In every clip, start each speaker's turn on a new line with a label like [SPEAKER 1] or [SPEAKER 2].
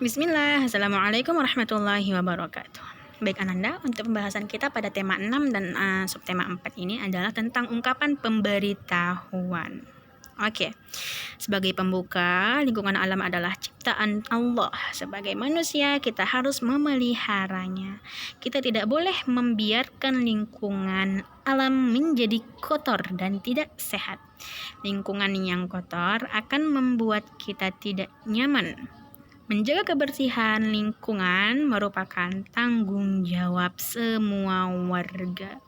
[SPEAKER 1] Bismillah, Assalamualaikum warahmatullahi wabarakatuh. Baik Ananda, untuk pembahasan kita pada tema 6 dan subtema 4 ini adalah tentang ungkapan pemberitahuan. Oke, sebagai pembuka, lingkungan alam adalah ciptaan Allah. Sebagai manusia, kita harus memeliharanya. Kita tidak boleh membiarkan lingkungan alam menjadi kotor dan tidak sehat. Lingkungan yang kotor akan membuat kita tidak nyaman. Menjaga kebersihan lingkungan merupakan tanggung jawab semua warga.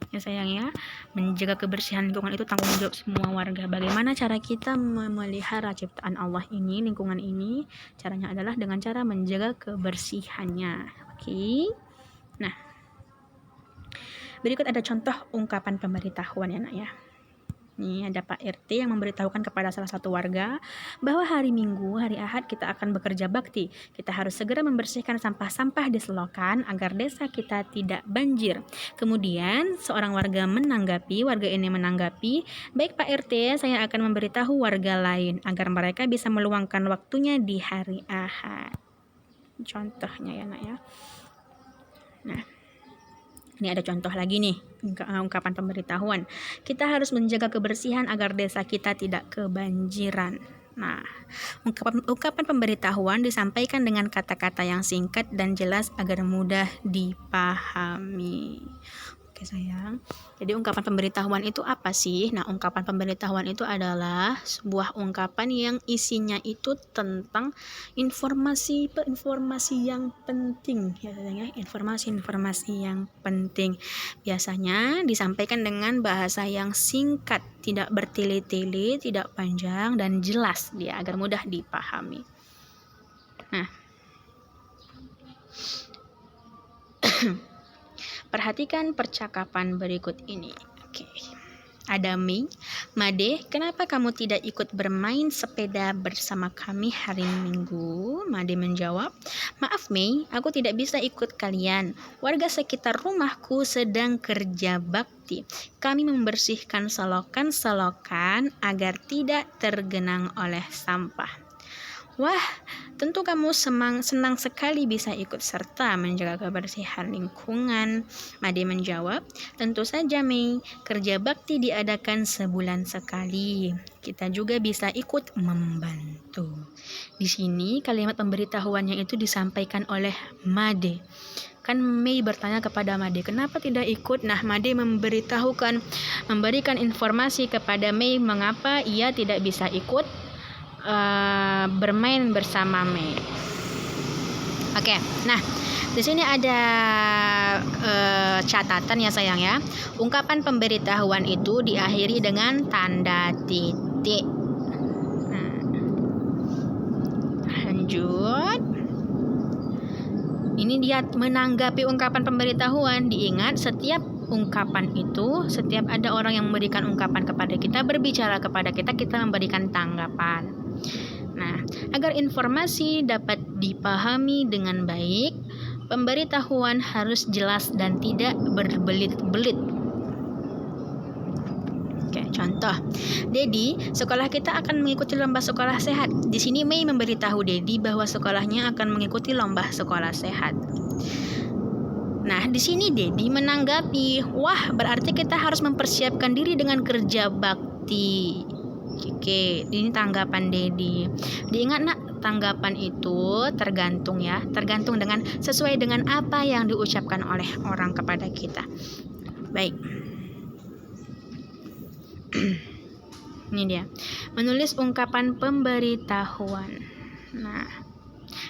[SPEAKER 1] Ya sayang ya, menjaga kebersihan lingkungan itu tanggung jawab semua warga. Bagaimana cara kita memelihara ciptaan Allah ini, lingkungan ini? Caranya adalah dengan cara menjaga kebersihannya. Oke. Nah, berikut ada contoh ungkapan pemberitahuan ya nak ya. Nih ada Pak RT yang memberitahukan kepada salah satu warga bahwa hari Minggu, hari Ahad kita akan bekerja bakti. Kita harus segera membersihkan sampah-sampah di selokan agar desa kita tidak banjir. Kemudian seorang warga ini menanggapi, baik Pak RT, saya akan memberitahu warga lain agar mereka bisa meluangkan waktunya di hari Ahad. Contohnya ya nak ya. Nah, ini ada contoh lagi nih, ungkapan pemberitahuan. Kita harus menjaga kebersihan agar desa kita tidak kebanjiran. Nah, ungkapan pemberitahuan disampaikan dengan kata-kata yang singkat dan jelas agar mudah dipahami. Oke sayang, jadi ungkapan pemberitahuan itu apa sih? Nah, ungkapan pemberitahuan itu adalah sebuah ungkapan yang isinya itu tentang informasi yang penting ya sayang ya, informasi yang penting. Biasanya disampaikan dengan bahasa yang singkat, tidak bertele-tele, tidak panjang dan jelas dia agar mudah dipahami. Nah, perhatikan percakapan berikut ini. Oke. Ada Mei, Made, kenapa kamu tidak ikut bermain sepeda bersama kami hari Minggu? Made menjawab, maaf Mei, aku tidak bisa ikut kalian. Warga sekitar rumahku sedang kerja bakti. Kami membersihkan selokan-selokan agar tidak tergenang oleh sampah. Wah, tentu kamu senang sekali bisa ikut serta menjaga kebersihan lingkungan. Made menjawab, tentu saja Mei, kerja bakti diadakan sebulan sekali. Kita juga bisa ikut membantu. Di sini kalimat pemberitahuannya itu disampaikan oleh Made. Kan Mei bertanya kepada Made, kenapa tidak ikut? Nah, Made memberikan informasi kepada Mei mengapa ia tidak bisa ikut bermain bersama Mei. Oke, nah di sini ada catatan ya sayang ya. Ungkapan pemberitahuan itu diakhiri dengan tanda titik. Nah, lanjut. Ini dia menanggapi ungkapan pemberitahuan. Diingat setiap ada orang yang memberikan ungkapan kepada kita, berbicara kepada kita, kita memberikan tanggapan. Nah, agar informasi dapat dipahami dengan baik, pemberitahuan harus jelas dan tidak berbelit-belit. Oke, contoh. Dedi, sekolah kita akan mengikuti lomba sekolah sehat. Di sini Mei memberitahu Dedi bahwa sekolahnya akan mengikuti lomba sekolah sehat. Nah, di sini Dedi menanggapi, wah, berarti kita harus mempersiapkan diri dengan kerja bakti. Oke, ini tanggapan Dedi. Diingat nak, tanggapan itu tergantung dengan sesuai dengan apa yang diucapkan oleh orang kepada kita. Baik. Ini dia, menulis ungkapan pemberitahuan. Nah,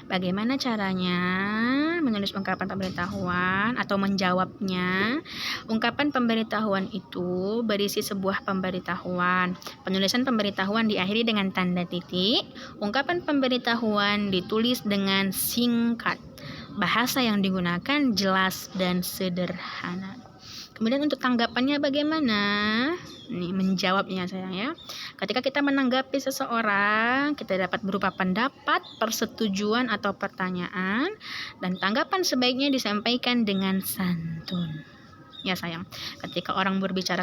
[SPEAKER 1] bagaimana caranya menulis ungkapan pemberitahuan atau menjawabnya? Ungkapan pemberitahuan itu berisi sebuah pemberitahuan. Penulisan pemberitahuan diakhiri dengan tanda titik. Ungkapan pemberitahuan ditulis dengan singkat. Bahasa yang digunakan jelas dan sederhana. Kemudian untuk tanggapannya bagaimana? Nih menjawabnya sayang ya. Ketika kita menanggapi seseorang, kita dapat berupa pendapat, persetujuan atau pertanyaan, dan tanggapan sebaiknya disampaikan dengan santun. Ya sayang, ketika orang berbicara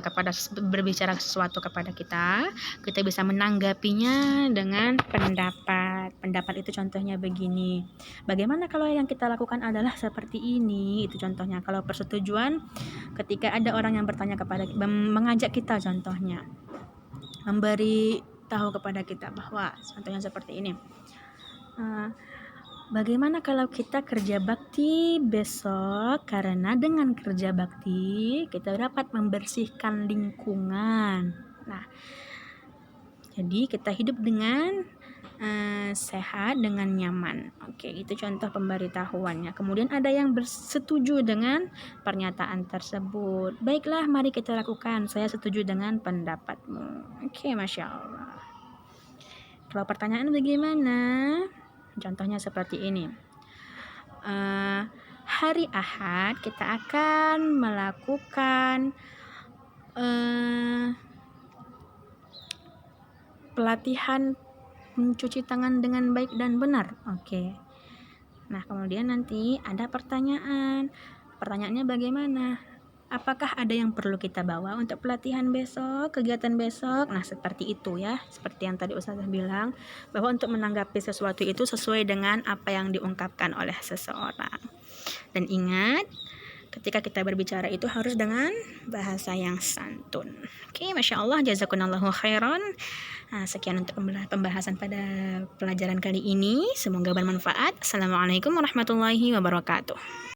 [SPEAKER 1] sesuatu kepada kita, kita bisa menanggapinya dengan pendapat. Pendapat itu contohnya begini. Bagaimana kalau yang kita lakukan adalah seperti ini? Itu contohnya. Kalau persetujuan, ketika ada orang yang bertanya kepada mengajak kita contohnya, memberi tahu kepada kita bahwa contohnya seperti ini. Bagaimana kalau kita kerja bakti besok, karena dengan kerja bakti kita dapat membersihkan lingkungan. Nah, jadi kita hidup dengan sehat, dengan nyaman. Oke, itu contoh pemberitahuannya. Kemudian ada yang bersetuju dengan pernyataan tersebut. Baiklah, mari kita lakukan. Saya setuju dengan pendapatmu. Oke, Masya Allah. Kalau pertanyaan bagaimana? Contohnya seperti ini. Hari Ahad kita akan melakukan pelatihan mencuci tangan dengan baik dan benar. Oke. Nah, kemudian nanti ada pertanyaan. Pertanyaannya bagaimana? Apakah ada yang perlu kita bawa untuk pelatihan besok, kegiatan besok? Nah, seperti itu ya. Seperti yang tadi Ustazah bilang, bahwa untuk menanggapi sesuatu itu sesuai dengan apa yang diungkapkan oleh seseorang. Dan ingat, ketika kita berbicara itu harus dengan bahasa yang santun. Oke, Masya Allah, jazakunallahu khairan. Nah, sekian untuk pembahasan pada pelajaran kali ini. Semoga bermanfaat. Assalamualaikum warahmatullahi wabarakatuh.